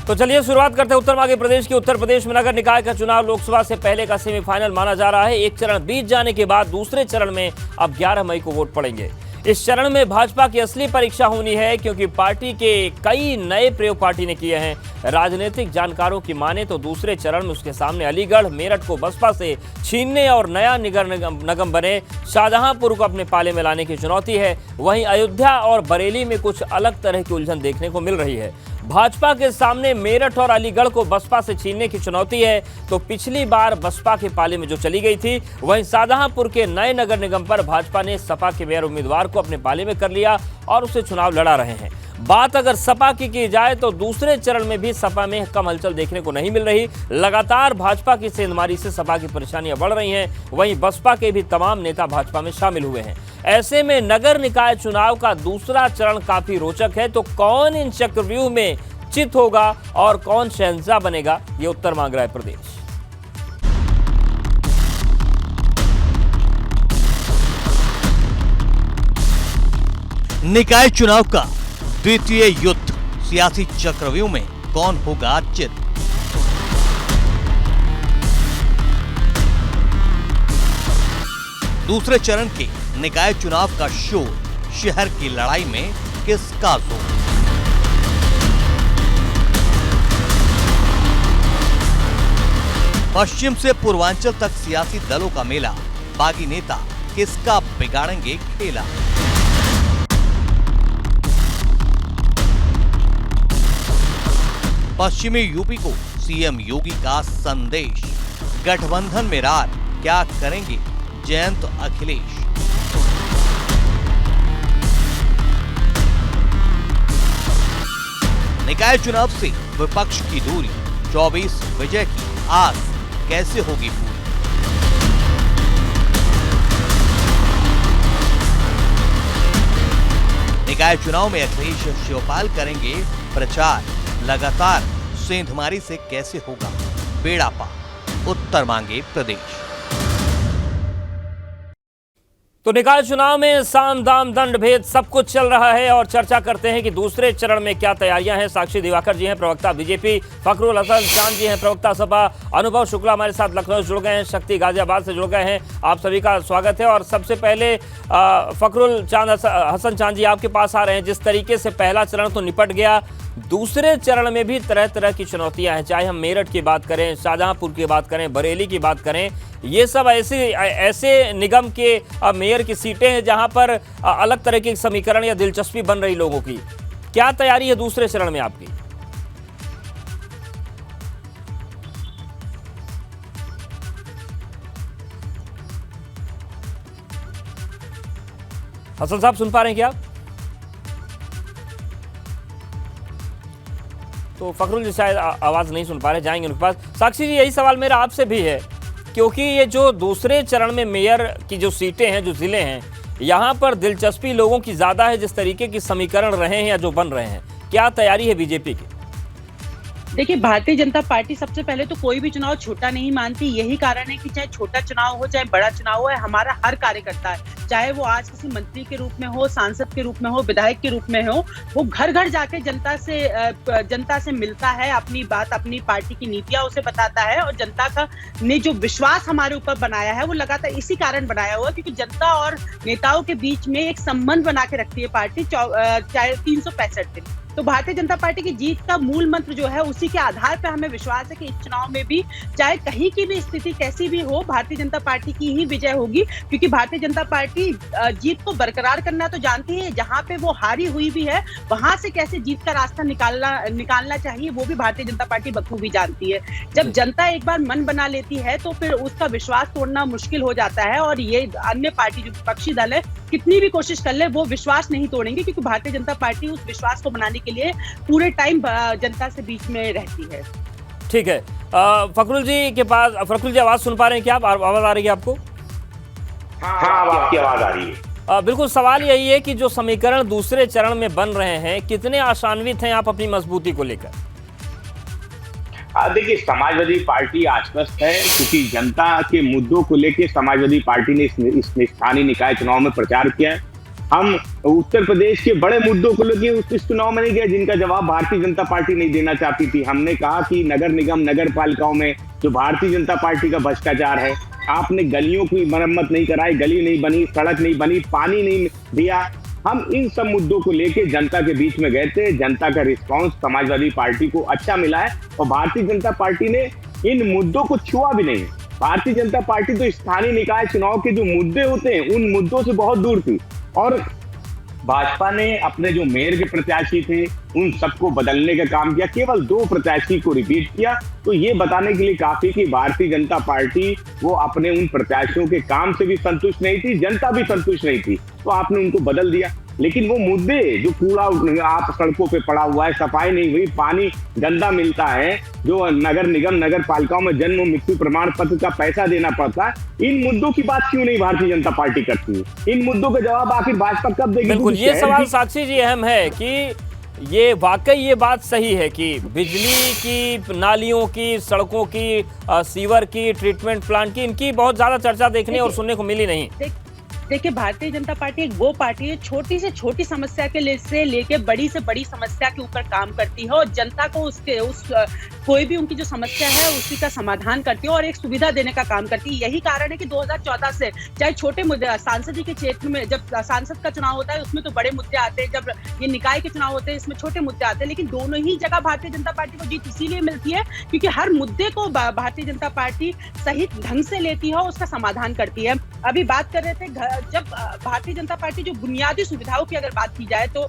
तो चलिए शुरुआत करते हैं उत्तर मध्य प्रदेश की। उत्तर प्रदेश में नगर निकाय का चुनाव लोकसभा से पहले का सेमीफाइनल माना जा रहा है। एक चरण बीत जाने के बाद दूसरे चरण में अब 11 मई को वोट पड़ेंगे। इस चरण में भाजपा की असली परीक्षा होनी है, क्योंकि पार्टी के कई नए प्रयोग पार्टी ने किए हैं। राजनीतिक जानकारों की माने तो दूसरे चरण में उसके सामने अलीगढ़ मेरठ को बसपा से छीनने और नया निगर निगम बने शाहजहांपुर को अपने पाले में लाने की चुनौती है। वहीं अयोध्या और बरेली में कुछ अलग तरह की उलझन देखने को मिल रही है। भाजपा के सामने मेरठ और अलीगढ़ को बसपा से छीनने की चुनौती है, तो पिछली बार बसपा के पाले में जो चली गई थी, वहीं शाहजहांपुर के नए नगर निगम पर भाजपा ने सपा के मेयर उम्मीदवार को अपने पाले में कर लिया और उससे चुनाव लड़ा रहे हैं। बात अगर सपा की जाए तो दूसरे चरण में भी सपा में कम हलचल देखने को नहीं मिल रही। लगातार भाजपा की सेंधमारी से सपा की परेशानियां बढ़ रही हैं। वहीं बसपा के भी तमाम नेता भाजपा में शामिल हुए हैं। ऐसे में नगर निकाय चुनाव का दूसरा चरण काफी रोचक है। तो कौन इन चक्रव्यूह में चित होगा और कौन शहंशाह बनेगा, ये उत्तर मांग रहा है प्रदेश। निकाय चुनाव का द्वितीय युद्ध, सियासी चक्रव्यूह में कौन होगा चित। दूसरे चरण के निकाय चुनाव का शोर, शहर की लड़ाई में किसका जोर। पश्चिम से पूर्वांचल तक सियासी दलों का मेला, बागी नेता किसका बिगाड़ेंगे खेला। पश्चिमी यूपी को सीएम योगी का संदेश, गठबंधन में रार क्या करेंगे जयंत अखिलेश। निकाय चुनाव से विपक्ष की दूरी, 24 विजय की आस कैसे होगी पूरी। निकाय चुनाव में अखिलेश शिवपाल करेंगे प्रचार, लगातार सेंधमारी से कैसे होगा बेड़ा पार, उत्तर मांगे प्रदेश। तो निकाय चुनाव में साम दाम दंड भेद सब कुछ चल रहा है और चर्चा करते हैं कि दूसरे चरण में क्या तैयारियां हैं। साक्षी दिवाकर जी हैं, प्रवक्ता बीजेपी, फखरुल हसन चांद जी हैं, प्रवक्ता सपा, अनुभव शुक्ला हमारे साथ लखनऊ से जुड़ गए हैं, शक्ति गाजियाबाद से जुड़ गए हैं। आप सभी का स्वागत है। और सबसे पहले फखरुल हसन चांद जी आपके पास आ रहे हैं। जिस तरीके से पहला चरण तो निपट गया, दूसरे चरण में भी तरह तरह की चुनौतियां हैं। चाहे हम मेरठ की बात करें, शाहजहांपुर की बात करें, बरेली की बात करें, ये सब ऐसे निगम के मेयर की सीटें हैं जहां पर अलग तरह के समीकरण या दिलचस्पी बन रही लोगों की। क्या तैयारी है दूसरे चरण में आपकी? हसन साहब सुन पा रहे हैं क्या आप? तो फखरुल जी शायद आवाज नहीं सुन पा रहे, जाएंगे उनके पास। साक्षी जी, यही सवाल मेरा आपसे भी है, क्योंकि ये जो दूसरे चरण में मेयर की जो सीटें हैं, जो जिले हैं, यहाँ पर दिलचस्पी लोगों की ज्यादा है। जिस तरीके की समीकरण रहे हैं या जो बन रहे हैं, क्या तैयारी है बीजेपी की? देखिए, भारतीय जनता पार्टी सबसे पहले तो कोई भी चुनाव छोटा नहीं मानती। यही कारण है कि चाहे छोटा चुनाव हो चाहे बड़ा चुनाव हो, हमारा हर कार्यकर्ता है, चाहे वो आज किसी मंत्री के रूप में हो, सांसद के रूप में हो, विधायक के रूप में हो, वो घर घर जाके जनता से मिलता है, अपनी बात, अपनी पार्टी की नीतियां उसे बताता है। और जनता का ने जो विश्वास हमारे ऊपर बनाया है, वो लगातार इसी कारण बनाया हुआ, क्योंकि जनता और नेताओं के बीच में एक संबंध बना के रखती है पार्टी, चाहे 365 दिन। तो भारतीय जनता पार्टी की जीत का मूल मंत्र जो है, उसी के आधार पर हमें विश्वास है कि इस चुनाव में भी चाहे कहीं की भी स्थिति कैसी भी हो, भारतीय जनता पार्टी की ही विजय होगी। क्योंकि भारतीय जनता पार्टी जीत को बरकरार करना तो जानती है, जहां पे वो हारी हुई भी है, वहां से कैसे जीत का रास्ता निकालना चाहिए, वो भी भारतीय जनता पार्टी बखूबी जानती है। जब जनता एक बार मन बना लेती है तो फिर उसका विश्वास तोड़ना मुश्किल हो जाता है। और ये अन्य पार्टी, जो विपक्षी दल है, कितनी भी कोशिश कर ले, वो विश्वास नहीं तोड़ेंगे, क्योंकि भारतीय जनता पार्टी उस विश्वास को बनाने के लिए पूरे टाइम जनता से बीच में रहती है। ठीक है, फखरुल जी के पास। फखरुल जी, आवाज सुन पा रहे हैं क्या आप? आवाज आ रही है आपको? हाँ, आपकी आवाज आ रही है। बिल्कुल, सवाल यही है कि जो समीकरण दूसरे चरण में बन रहे हैं, कितने आशान्वित हैं आप अपनी मजबूती को लेकर? देखिए, समाजवादी पार्टी आश्वस्त है, क्योंकि जनता के मुद्दों को लेकर समाजवादी पार्टी ने इस स्थानीय निकाय चुनाव में प्रचार किया है। हम उत्तर प्रदेश के बड़े मुद्दों को लेकर उस चुनाव में नहीं गए जिनका जवाब भारतीय जनता पार्टी नहीं देना चाहती थी। हमने कहा कि नगर निगम नगर पालिकाओं में जो भारतीय जनता पार्टी का भ्रष्टाचार है, आपने गलियों की मरम्मत नहीं कराई, गली नहीं बनी, सड़क नहीं बनी, पानी नहीं दिया। हम इन सब मुद्दों को लेके जनता के बीच में गए थे। जनता का रिस्पांस समाजवादी पार्टी को अच्छा मिला है और भारतीय जनता पार्टी ने इन मुद्दों को छुआ भी नहीं। भारतीय जनता पार्टी तो स्थानीय निकाय चुनाव के जो मुद्दे होते हैं उन मुद्दों से बहुत दूर थी और भाजपा ने अपने जो मेयर के प्रत्याशी थे उन सबको बदलने का काम किया, केवल 2 प्रत्याशी को रिपीट किया। तो ये बताने के लिए काफी कि भारतीय जनता पार्टी वो अपने उन प्रत्याशियों के काम से भी संतुष्ट नहीं थी, जनता भी संतुष्ट नहीं थी, तो आपने उनको बदल दिया। लेकिन वो मुद्दे जो कूड़ा आप सड़कों पे पड़ा हुआ है, सफाई नहीं हुई, पानी गंदा मिलता है, जो नगर निगम नगर पालिकाओं में जन्म और मृत्यु प्रमाण पत्र का पैसा देना पड़ता है, इन मुद्दों की बात क्यों नहीं भारतीय जनता पार्टी करती है? इन मुद्दों का जवाब आखिर भाजपा कब देगी? बिल्कुल, ये सवाल साक्षी जी अहम है कि ये वाकई ये बात सही है कि बिजली की, नालियों की, सड़कों की, सीवर की, ट्रीटमेंट प्लांट की, इनकी बहुत ज्यादा चर्चा देखने और सुनने को मिली नहीं। देखिए, भारतीय जनता पार्टी एक वो पार्टी है छोटी से छोटी समस्या के से लेके बड़ी से बड़ी समस्या के ऊपर काम करती है और जनता को कोई भी उनकी जो समस्या है उसी का समाधान करती है और एक सुविधा देने का काम करती है। यही कारण है कि 2014 से चाहे छोटे मुद्दे सांसद के क्षेत्र में, जब सांसद का चुनाव होता है उसमें तो बड़े मुद्दे आते हैं, जब ये निकाय के चुनाव होते हैं इसमें छोटे मुद्दे आते हैं, लेकिन दोनों ही जगह भारतीय जनता पार्टी को जीत इसीलिए मिलती है क्योंकि हर मुद्दे को भारतीय जनता पार्टी सही ढंग से लेती है और उसका समाधान करती है। अभी बात कर रहे थे, जब भारतीय जनता पार्टी जो बुनियादी सुविधाओं की अगर बात की जाए तो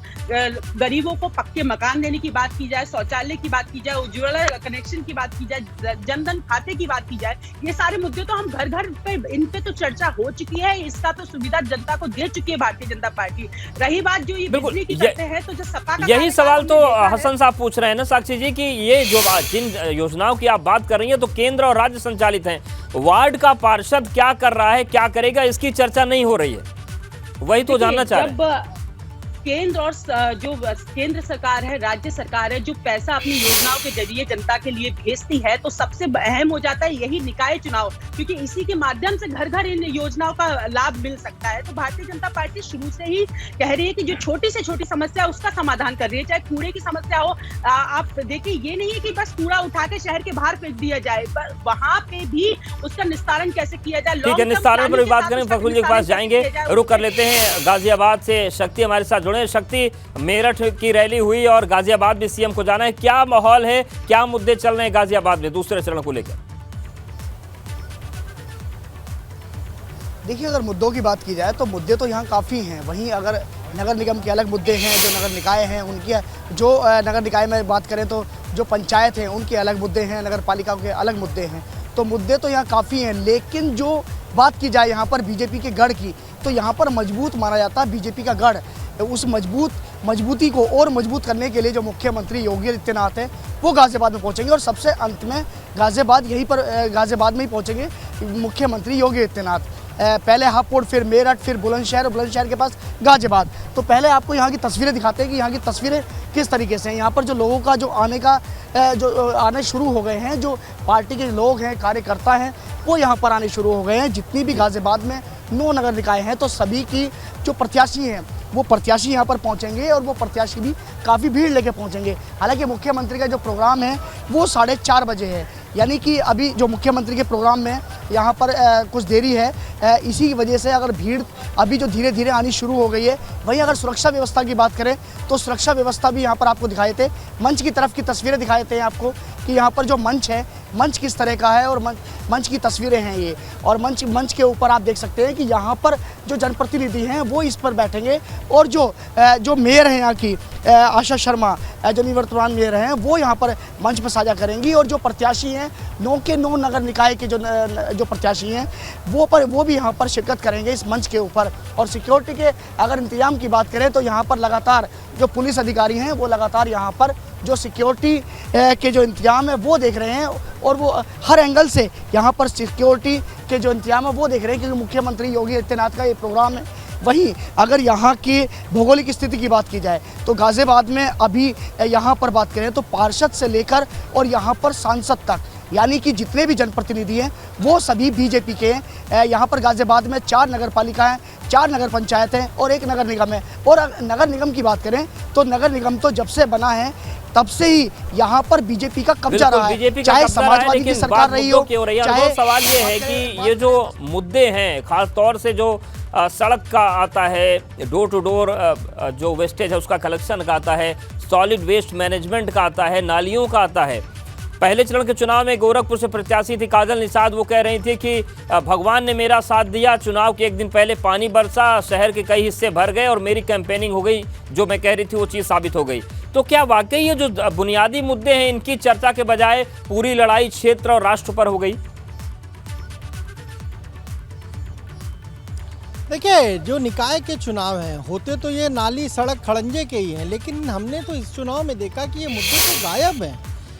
गरीबों को पक्के मकान देने की बात की जाए, शौचालय की बात की जाए, उज्ज्वला कनेक्शन की बात की जाए, जनधन खाते की बात की जाए, ये सारे मुद्दे तो हम घर घर पे इन पे तो चर्चा हो चुकी है, इसका तो सुविधा जनता को दे चुकी है भारतीय जनता पार्टी। रही बात जो ये बिजली की करते हैं तो जो सपा का यही सवाल तो हसन साहब पूछ रहे हैं ना साक्षी जी कि ये जो जिन योजनाओं की आप बात कर रही हैं तो केंद्र और राज्य संचालित हैं, वार्ड का पार्षद क्या कर रहा है, क्या करेगा, इसकी चर्चा नहीं हो रही है, वही तो जानना चाह रहे हैं। केंद्र और जो केंद्र सरकार है, राज्य सरकार है, जो पैसा अपनी योजनाओं के जरिए जनता के लिए भेजती है तो सबसे अहम हो जाता है यही निकाय चुनाव, क्योंकि इसी के माध्यम से घर घर इन योजनाओं का लाभ मिल सकता है। तो भारतीय जनता पार्टी शुरू से ही कह रही है कि जो छोटी से छोटी समस्या है उसका समाधान कर रही है, चाहे कूड़े की समस्या हो। आप देखिए, ये नहीं है कि बस कूड़ा उठा के शहर के बाहर फेंक दिया जाए, वहां पे भी उसका निस्तारण कैसे किया जाए। ठीक है, निस्तारण पर भी बात करें, फखरुल जी के पास जाएंगे, रुक कर लेते हैं। गाजियाबाद से शक्ति हमारे साथ जुड़े। शक्ति, मेरठ की रैली हुई और गाजियाबाद में सीएम को जाना है, क्या माहौल है, क्या मुद्दे चल रहे हैं गाजियाबाद में दूसरे चरण को लेकर? देखिए, अगर मुद्दों की बात की जाए तो मुद्दे तो यहाँ काफ़ी हैं। वहीं अगर नगर निगम के अलग मुद्दे हैं, जो नगर निकाय हैं उनकी, जो नगर निकाय में बात करें तो जो पंचायत हैं उनके अलग मुद्दे हैं, नगर पालिका के अलग मुद्दे हैं, तो मुद्दे तो यहाँ काफ़ी हैं। लेकिन जो बात की जाए यहाँ पर बीजेपी के गढ़ की, तो यहाँ पर मजबूत माना जाता है बीजेपी का गढ़। उस मजबूती को और मजबूत करने के लिए जो मुख्यमंत्री योगी आदित्यनाथ हैं वो गाजियाबाद में पहुंचेंगे और सबसे अंत में गाजियाबाद में ही पहुंचेंगे मुख्यमंत्री योगी आदित्यनाथ। पहले हापुड़, फिर मेरठ, फिर बुलंदशहर और बुलंदशहर के पास गाजियाबाद। तो पहले आपको यहाँ की तस्वीरें दिखाते हैं कि यहाँ की तस्वीरें किस तरीके से हैं। यहाँ पर जो लोगों का जो आने शुरू हो गए हैं, जो पार्टी के लोग हैं, कार्यकर्ता हैं, वो यहाँ पर आने शुरू हो गए हैं। जितनी भी गाजियाबाद में 9 नगर निकाय हैं तो सभी की जो प्रत्याशी हैं वो प्रत्याशी यहाँ पर पहुँचेंगे और वो प्रत्याशी भी काफ़ी भीड़ लेके पहुँचेंगे। हालांकि मुख्यमंत्री का जो प्रोग्राम है वो 4:30 बजे है, यानी कि अभी जो मुख्यमंत्री के प्रोग्राम में यहाँ पर कुछ देरी है। इसी की वजह से अगर भीड़ अभी जो धीरे धीरे आनी शुरू हो गई है। वहीं अगर सुरक्षा व्यवस्था की बात करें तो सुरक्षा व्यवस्था भी यहाँ पर आपको दिखाए थे, मंच की तरफ की तस्वीरें दिखाए थे आपको कि यहाँ पर जो मंच है, मंच किस तरह का है और मंच की तस्वीरें हैं ये। और मंच के ऊपर आप देख सकते हैं कि यहाँ पर जो जनप्रतिनिधि हैं वो इस पर बैठेंगे और जो मेयर हैं यहाँ की आशा शर्मा, जो निवर्तमान मेयर हैं, वो यहाँ पर मंच पर साझा करेंगी। और जो प्रत्याशी हैं 9 के 9 नगर निकाय के जो प्रत्याशी हैं वो भी यहाँ पर शिरकत करेंगे इस मंच के ऊपर। और सिक्योरिटी के अगर इंतजाम की बात करें तो यहाँ पर लगातार जो पुलिस अधिकारी हैं वो लगातार यहाँ पर जो सिक्योरिटी के जो इंतजाम है वो देख रहे हैं और वो हर एंगल से यहाँ पर सिक्योरिटी के जो इंतजाम है वो देख रहे हैं क्योंकि मुख्यमंत्री योगी आदित्यनाथ का ये प्रोग्राम है। वहीं अगर यहाँ की भौगोलिक स्थिति की बात की जाए तो गाजियाबाद में अभी यहाँ पर बात करें तो पार्षद से लेकर और यहाँ पर सांसद तक, यानी कि जितने भी जनप्रतिनिधि हैं वो सभी बीजेपी के हैं। यहाँ पर गाजियाबाद में 4 नगर पालिका हैं, 4 नगर पंचायत हैं और 1 नगर निगम है। और नगर निगम की बात करें तो नगर निगम तो जब से बना है तब से ही यहाँ पर बीजेपी का कब्जा रहा है, चाहे समाजवादी की सरकार रही हो, चाहे। सवाल ये है कि ये जो मुद्दे हैं, खास तौर से जो सड़क का आता है, डोर टू डोर जो वेस्टेज है उसका कलेक्शन का आता है, सॉलिड वेस्ट मैनेजमेंट का आता है, नालियों का आता है। पहले चरण के चुनाव में गोरखपुर से प्रत्याशी थी काजल निषाद, वो कह रही थी कि भगवान ने मेरा साथ दिया, चुनाव के एक दिन पहले पानी बरसा, शहर के कई हिस्से भर गए और मेरी कैंपेनिंग हो गई, जो मैं कह रही थी वो चीज़ साबित हो गई। तो क्या वाकई ये जो बुनियादी मुद्दे हैं इनकी चर्चा के बजाय पूरी लड़ाई क्षेत्र और राष्ट्र पर हो गई? देखिए, जो निकाय के चुनाव हैं होते तो ये नाली सड़क खड़ंजे के ही हैं, लेकिन हमने तो इस चुनाव में देखा कि ये मुद्दे तो गायब हैं।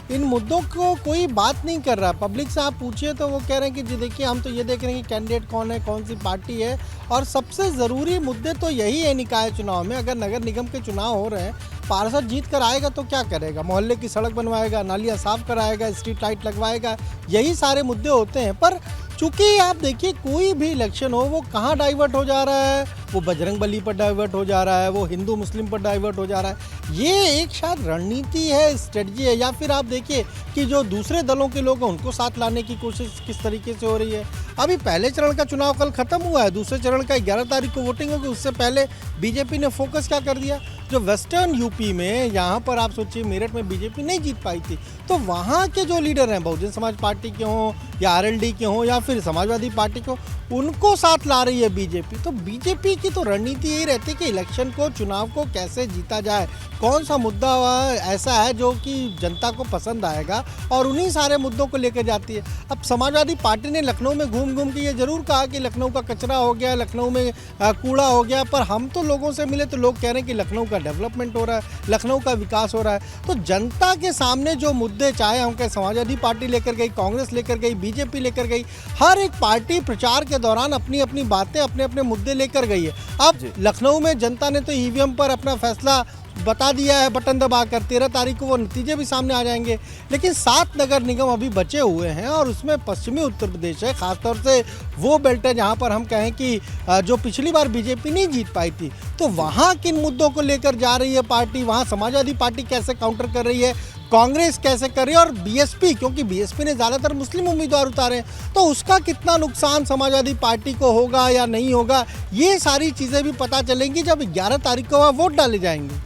इन मुद्दों को कोई बात नहीं कर रहा। पब्लिक से आप पूछिए तो वो कह रहे हैं कि जी देखिए हम तो ये देख रहे हैं कि कैंडिडेट कौन है, कौन सी पार्टी है, और सबसे ज़रूरी मुद्दे तो यही है निकाय चुनाव में। अगर नगर निगम के चुनाव हो रहे हैं, पार्षद जीत कर आएगा तो क्या करेगा? मोहल्ले की सड़क बनवाएगा, नालियाँ साफ कराएगा, स्ट्रीट लाइट लगवाएगा, यही सारे मुद्दे होते हैं। पर चूंकि आप देखिए कोई भी इलेक्शन हो वो कहाँ डाइवर्ट हो जा रहा है, वो बजरंग बली पर डाइवर्ट हो जा रहा है, वो हिंदू मुस्लिम पर डाइवर्ट हो जा रहा है। ये एक शायद रणनीति है, स्ट्रेटजी है, या फिर आप देखिए कि जो दूसरे दलों के लोग हैं उनको साथ लाने की कोशिश किस तरीके से हो रही है। अभी पहले चरण का चुनाव कल खत्म हुआ है, दूसरे चरण का 11 तारीख को वोटिंग होगी। उससे पहले बीजेपी ने फोकस क्या कर दिया? जो वेस्टर्न यूपी में, यहाँ पर आप सोचिए मेरठ में बीजेपी नहीं जीत पाई थी, तो वहाँ के जो लीडर हैं, बहुजन समाज पार्टी के हों या आरएलडी के हों या फिर समाजवादी पार्टी को, उनको साथ ला रही है बीजेपी। तो बीजेपी की तो रणनीति यही रहती है कि इलेक्शन को, चुनाव को कैसे जीता जाए, कौन सा मुद्दा ऐसा है जो कि जनता को पसंद आएगा, और उन्हीं सारे मुद्दों को लेकर जाती है। अब समाजवादी पार्टी ने लखनऊ में घूम घूम के ये जरूर कहा कि लखनऊ का कचरा हो गया, लखनऊ में कूड़ा हो गया, पर हम तो लोगों से मिले तो लोग कह रहे हैं कि लखनऊ का डेवलपमेंट हो रहा है, लखनऊ का विकास हो रहा है। तो जनता के सामने जो मुद्दे, चाहे हम कहें समाजवादी पार्टी लेकर गई, कांग्रेस लेकर गई, बीजेपी लेकर गई, हर एक पार्टी प्रचार के दौरान अपनी अपनी बातें, अपने अपने मुद्दे लेकर गई है। अब लखनऊ में जनता ने तो ईवीएम पर अपना फैसला बता दिया है बटन दबाकर, 13 तारीख को वो नतीजे भी सामने आ जाएंगे। लेकिन 7 नगर निगम अभी बचे हुए हैं और उसमें पश्चिमी उत्तर प्रदेश है, खासतौर से वो बेल्ट है जहाँ पर हम कहें कि जो पिछली बार बीजेपी नहीं जीत पाई थी। तो वहाँ किन मुद्दों को लेकर जा रही है पार्टी, वहाँ समाजवादी पार्टी कैसे काउंटर कर रही है, कांग्रेस कैसे कर रही है, और बीएसपी, क्योंकि बीएसपी ने ज़्यादातर मुस्लिम उम्मीदवार उतारे, तो उसका कितना नुकसान समाजवादी पार्टी को होगा या नहीं होगा, ये सारी चीज़ें भी पता चलेंगी जब 11 तारीख को वहाँ वोट डाले जाएंगे।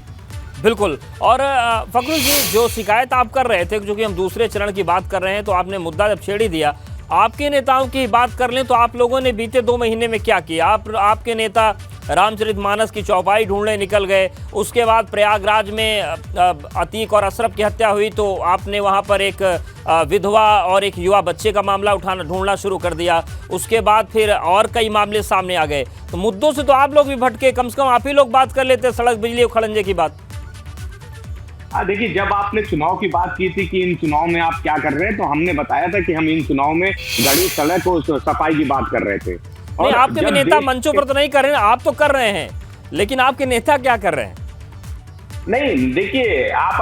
बिल्कुल। और फखरुल जी, जो शिकायत आप कर रहे थे, जो कि हम दूसरे चरण की बात कर रहे हैं, तो आपने मुद्दा जब छेड़ ही दिया, आपके नेताओं की बात कर लें तो आप लोगों ने बीते 2 महीने में क्या किया? आपके नेता रामचरितमानस की चौपाई ढूंढने निकल गए, उसके बाद प्रयागराज में अतीक और अशरफ की हत्या हुई तो आपने वहां पर एक विधवा और एक युवा बच्चे का मामला ढूंढना शुरू कर दिया, उसके बाद फिर और कई मामले सामने आ गए। तो मुद्दों से तो आप लोग भी भटके, कम से कम आप ही लोग बात कर लेते सड़क, बिजली और खड़ंजे की बात। देखिए, जब आपने चुनाव की बात की थी कि इन चुनाव में आप क्या कर रहे हैं, तो हमने बताया था कि हम इन चुनाव में गली, सड़क और सफाई की बात कर रहे थे। नहीं, आपके भी नेता मंचों पर तो नहीं कर रहे हैं, आप तो कर रहे हैं, लेकिन आपके नेता क्या कर रहे हैं? नहीं, देखिए, आप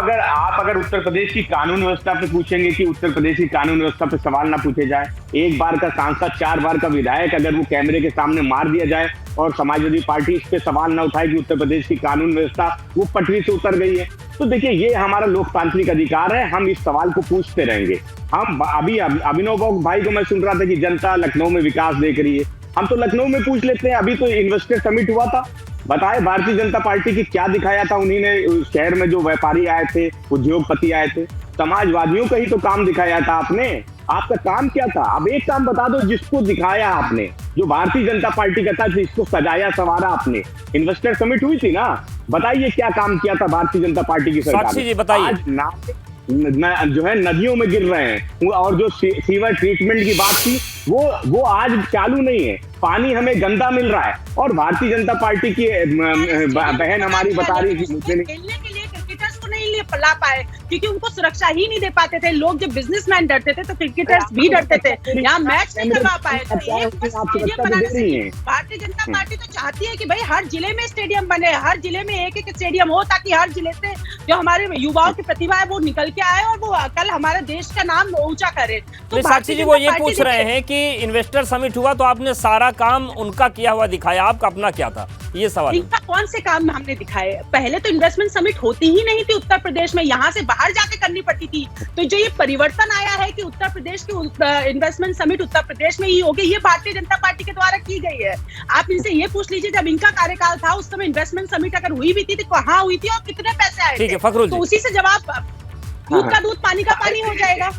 अगर उत्तर प्रदेश की कानून व्यवस्था पे पूछेंगे कि उत्तर प्रदेश की कानून व्यवस्था पे सवाल ना पूछे जाए, एक बार का सांसद 4 बार का विधायक अगर वो कैमरे के सामने मार दिया जाए और समाजवादी पार्टी इस पे सवाल ना उठाए कि उत्तर प्रदेश की कानून व्यवस्था वो पटरी से उतर गई है, तो देखिए ये हमारा लोकतांत्रिक अधिकार है, हम इस सवाल को पूछते रहेंगे। हम अभी अभिनव भाई को मैं सुन रहा था कि जनता लखनऊ में विकास देख रही है, हम तो लखनऊ में पूछ लेते हैं। अभी तो इन्वेस्टर समिट हुआ था, बताए भारतीय जनता पार्टी की क्या दिखाया था उन्हीं ने, शहर में जो व्यापारी आए थे, उद्योगपति आए थे, समाजवादियों का ही तो काम दिखाया था आपने। आपका काम क्या था? अब एक काम बता दो जिसको दिखाया आपने, जो भारतीय जनता पार्टी का था, जिसको सजाया संवारा आपने। इन्वेस्टर समिट हुई थी ना, बताइए क्या काम किया था भारतीय जनता पार्टी की सरकार ने? बताइए। जो है नदियों में गिर रहे हैं, और जो सीवर ट्रीटमेंट की बात थी वो आज चालू नहीं है, पानी हमें गंदा मिल रहा है। और भारतीय जनता पार्टी की बहन हमारी बता रही थी, नहीं ला पाए क्योंकि उनको सुरक्षा ही नहीं दे पाते थे। लोग जब बिजनेसमैन डरते थे तो क्रिकेटर्स भी डरते थे, यहाँ मैच नहीं करवा पाए। तो एक स्टेडियम बनाना चाहिए। भारतीय जनता पार्टी तो चाहती है कि भाई हर जिले में स्टेडियम बने, हर जिले में एक एक स्टेडियम हो, ताकि हर जिले से जो हमारे युवाओं की प्रतिभा है वो निकल के आए और वो कल हमारे देश का नाम ऊंचा करे। तो साक्षी जी वो ये पूछ रहे हैं कि इन्वेस्टर समिट हुआ तो आपने सारा काम उनका किया हुआ दिखाया, आपका अपना क्या था, ये सवाल। इनका कौन से काम हमने दिखाए? पहले तो इन्वेस्टमेंट समिट होती ही नहीं थी उत्तर प्रदेश में, यहाँ से बाहर जाके करनी पड़ती थी। तो जो ये परिवर्तन आया है कि उत्तर प्रदेश की इन्वेस्टमेंट समिट उत्तर प्रदेश में ही होगी, ये भारतीय जनता पार्टी के द्वारा की गई है। आप इनसे ये पूछ लीजिए जब इनका कार्यकाल था उस समय इन्वेस्टमेंट समिट अगर हुई भी थी तो कहाँ हुई थी और कितने पैसे आए थे? फखरुल तो उसी से जवाब, दूध का दूध पानी का पानी हो जाएगा।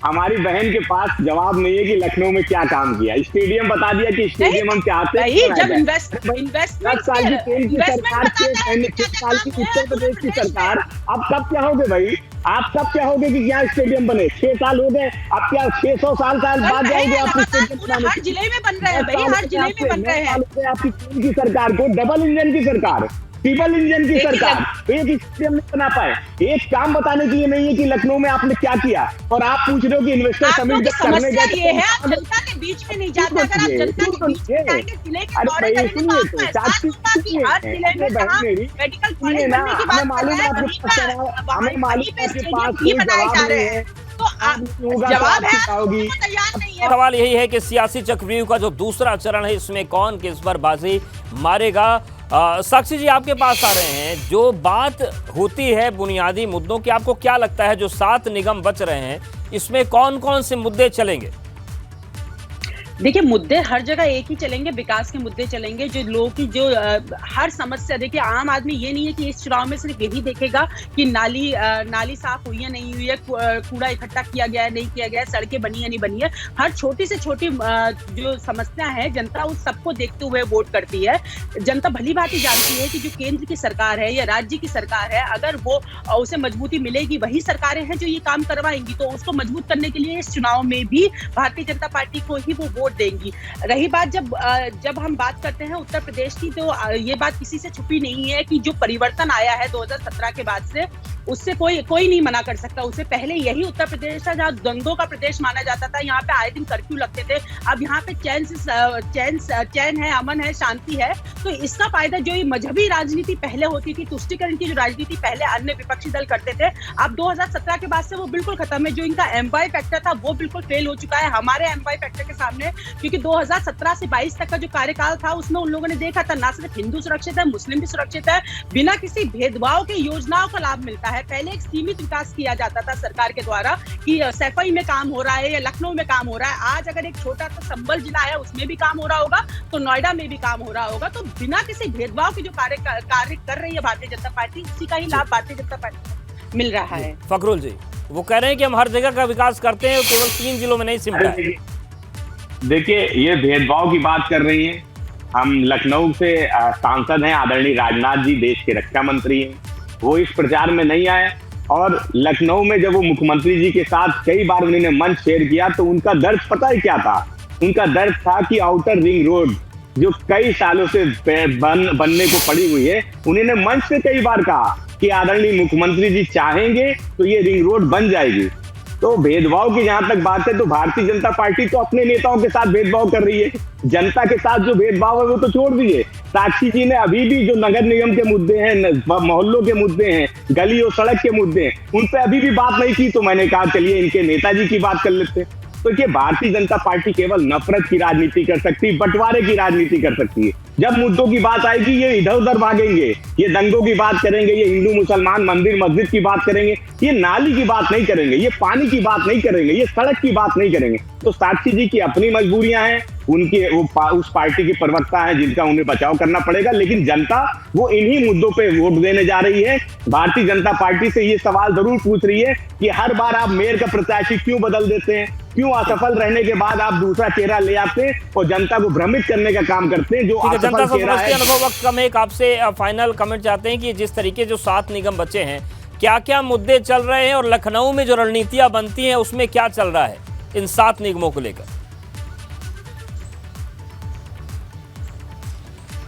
हमारी बहन के पास जवाब नहीं है कि लखनऊ में क्या काम किया। स्टेडियम बता दिया कि स्टेडियम हम चाहते हैं। जब इन्वेस्टमेंट 10 साल की केंद्र की सरकार के 6 साल की उत्तर प्रदेश की सरकार, अब कब क्या होगे भाई? आप कब क्या होगे कि क्या स्टेडियम बने? 6 साल हो गए, अब क्या 600 साल बाद जाएंगे आप स्टेडियम? हर जिले में बन रहे हैं भाई, हर जिले में बन रहे हैं। आपकी केंद्र की सरकार को डबल इंजन की सरकार, ट्रिपल इंजन की सरकार, एक स्टेडियम नहीं बना पाए। एक काम बताने के लिए नहीं है कि लखनऊ में आपने क्या किया, और आप पूछ रहे हो कि इन्वेस्टर समिट करने गए। ये है आप जनता के बीच में नहीं जाते। अगर आप जनता के बीच में जाएंगे, जिले के दौरे करेंगे तो आपको एहसास होगा कि हर जिले में जहाँ मेडिकल कॉलेज बनने की बात कर रहे हैं वहीं पे स्टेडियम भी बनाए जा रहे हैं। तो जवाब है तैयार नहीं है। सवाल यही है कि सियासी चक्रव्यूह का जो दूसरा चरण है इसमें कौन किस पर बाजी मारेगा। साक्षी जी आपके पास आ रहे हैं, जो बात होती है बुनियादी मुद्दों की, आपको क्या लगता है जो 7 निगम बच रहे हैं इसमें कौन कौन से मुद्दे चलेंगे? देखिए मुद्दे हर जगह एक ही चलेंगे, विकास के मुद्दे चलेंगे। जो लोगों की जो हर समस्या, देखिए आम आदमी ये नहीं है कि इस चुनाव में सिर्फ यही देखेगा कि नाली साफ हुई है नहीं हुई है, कूड़ा इकट्ठा किया गया है नहीं किया गया है, सड़कें बनी है नहीं बनी है। हर छोटी से छोटी जो समस्या है जनता उस सबको देखते हुए वोट करती है। जनता भली भांति जानती है कि जो केंद्र की सरकार है या राज्य की सरकार है, अगर वो उसे मजबूती मिलेगी, वही सरकारें हैं जो ये काम करवाएंगी। तो उसको मजबूत करने के लिए इस चुनाव में भी भारतीय जनता पार्टी को ही वो वोट देंगी। रही बात जब हम बात करते हैं उत्तर प्रदेश की, तो ये बात किसी से छुपी नहीं है कि जो परिवर्तन आया है 2017 के बाद से, उससे कोई नहीं मना कर सकता। उससे पहले यही उत्तर प्रदेश था जहाँ दंगों का प्रदेश माना जाता था। यहाँ पे आए दिन कर्फ्यू लगते थे। अब यहाँ पे चैन है, अमन है, शांति है। तो इसका फायदा जो ये मजहबी राजनीति पहले होती थी, तुष्टीकरण की जो राजनीति पहले अन्य विपक्षी दल करते थे, अब 2017 के बाद से वो बिल्कुल खत्म है। जो इनका एम्प्लॉय फैक्टर था वो बिल्कुल फेल हो चुका है हमारे एम्प्लॉय फैक्टर के सामने, क्योंकि 2017 से 22 तक का जो कार्यकाल था उसमें उन लोगों ने देखा था ना सिर्फ हिंदू सुरक्षित है, मुस्लिम भी सुरक्षित है, बिना किसी भेदभाव के योजनाओं का लाभ मिलता है। पहले एक सीमित विकास किया जाता था सरकार के द्वारा कि सैफई में काम हो रहा है या लखनऊ में काम हो रहा है। आज अगर एक छोटा सा संबल जिला है उसमें भी काम हो रहा होगा तो नोएडा में भी काम हो रहा होगा। तो बिना किसी भेदभाव के जो कार्य कर रही है भारतीय जनता पार्टी, उसी का ही लाभ भारतीय जनता पार्टी को मिल रहा है। फखरुल जी वो कह रहे हैं कि हम हर जगह का विकास करते हैं, केवल 3 जिलों में नहीं सिमटा है। देखिए ये भेदभाव की बात कर रही हैं। हम लखनऊ से सांसद हैं, आदरणीय राजनाथ जी देश के रक्षा मंत्री हैं, वो इस प्रचार में नहीं आए। और लखनऊ में जब वो मुख्यमंत्री जी के साथ कई बार उन्होंने मंच शेयर किया तो उनका दर्द पता है क्या था? उनका दर्द था कि आउटर रिंग रोड जो कई सालों से बनने को पड़ी हुई है, उन्होंने मंच से कई बार कहा कि आदरणीय मुख्यमंत्री जी चाहेंगे तो ये रिंग रोड बन जाएगी। तो भेदभाव की जहां तक बात है तो भारतीय जनता पार्टी तो अपने नेताओं के साथ भेदभाव कर रही है। जनता के साथ जो भेदभाव है वो तो छोड़ दीजिए। साक्षी जी ने अभी भी जो नगर निगम के मुद्दे हैं, मोहल्लों के मुद्दे हैं, गली और सड़क के मुद्दे हैं, उन पे अभी भी बात नहीं की। तो मैंने कहा चलिए इनके नेताजी की बात कर लेते हैं। तो ये भारतीय जनता पार्टी केवल नफरत की राजनीति कर सकती है, बंटवारे की राजनीति कर सकती है। जब मुद्दों की बात आएगी ये इधर उधर भागेंगे, ये दंगों की बात करेंगे, ये हिंदू मुसलमान मंदिर मस्जिद की बात करेंगे, ये नाली की बात नहीं करेंगे, ये पानी की बात नहीं करेंगे, ये सड़क की बात नहीं करेंगे। तो साक्षी जी की अपनी मजबूरियां हैं, उनके वो उस पार्टी की प्रवक्ता है जिनका उन्हें बचाव करना पड़ेगा, लेकिन जनता वो इन्हीं मुद्दों पे वोट देने जा रही है। भारतीय जनता पार्टी से ये सवाल जरूर पूछ रही है कि हर बार आप मेयर का प्रत्याशी क्यों बदल देते हैं, क्यों असफल रहने के बाद आप दूसरा चेहरा ले आते हैं और जनता को भ्रमित करने का काम करते हैं। जो जनता समझती अनुभव वक्त कम है, एक आपसे फाइनल कमेंट चाहते हैं कि जिस तरीके जो 7 निगम बचे हैं, क्या क्या मुद्दे चल रहे हैं और लखनऊ में जो रणनीतियां बनती हैं उसमें क्या चल रहा है इन 7 निगमों को लेकर?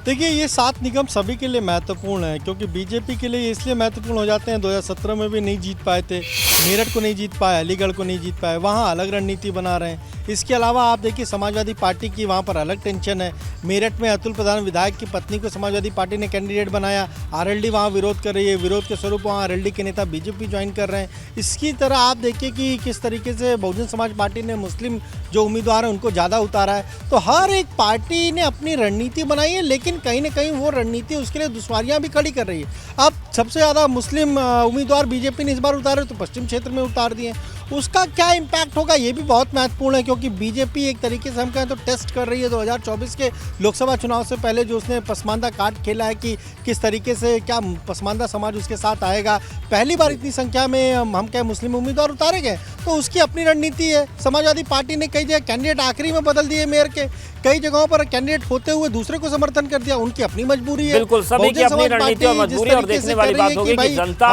देखिए ये 7 निगम सभी के लिए महत्वपूर्ण है, क्योंकि बीजेपी के लिए इसलिए महत्वपूर्ण हो जाते हैं। 2017 में भी नहीं जीत पाए थे, मेरठ को नहीं जीत पाए, अलीगढ़ को नहीं जीत पाए, वहाँ अलग रणनीति बना रहे हैं। इसके अलावा आप देखिए समाजवादी पार्टी की वहाँ पर अलग टेंशन है। मेरठ में अतुल प्रधान विधायक की पत्नी को समाजवादी पार्टी ने कैंडिडेट बनाया, आरएलडी वहाँ विरोध कर रही है, विरोध के स्वरूप वहाँ आरएलडी के नेता बीजेपी ज्वाइन कर रहे हैं। इसकी तरह आप देखिए कि किस तरीके से बहुजन समाज पार्टी ने मुस्लिम जो उम्मीदवार हैं उनको ज़्यादा उतारा है। तो हर एक पार्टी ने अपनी रणनीति बनाई है, लेकिन कहीं ना कहीं वो रणनीति उसके लिए दुश्वारियां भी खड़ी कर रही है। अब सबसे ज़्यादा मुस्लिम उम्मीदवार बीजेपी ने इस बार उतारे तो पश्चिम क्षेत्र में उतार दिए। उसका क्या इम्पैक्ट होगा ये भी बहुत महत्वपूर्ण है, क्योंकि बीजेपी एक तरीके से हम कहें तो टेस्ट कर रही है 2024 के लोकसभा चुनाव से पहले जो उसने पसमानदा कार्ड खेला है कि किस तरीके से क्या पसमानदा समाज उसके साथ आएगा। पहली बार इतनी संख्या में हम कहें मुस्लिम उम्मीदवार उतारे गए, तो उसकी अपनी रणनीति है। समाजवादी पार्टी ने कई जगह कैंडिडेट आखिरी में बदल दिए, मेयर के कई जगहों पर कैंडिडेट होते हुए दूसरे को समर्थन कर दिया, उनकी अपनी मजबूरी है। बिल्कुल, सभी की अपनी रणनीति और मजबूरी, और देखने वाली बात होगी कि जनता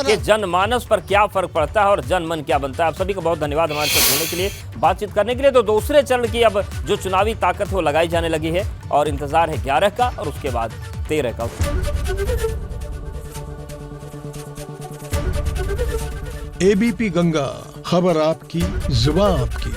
के जनमानस पर क्या फर्क पड़ता है और जनमन क्या बनता है। आप सभी को बहुत धन्यवाद हमारे साथ जुड़ने के लिए, बातचीत करने के लिए। तो दूसरे चरण की अब जो चुनावी ताकत है वो लगाई जाने लगी है और इंतजार है 11 का और उसके बाद 13 का। एबीपी गंगा, खबर आपकी, जुबान आपकी।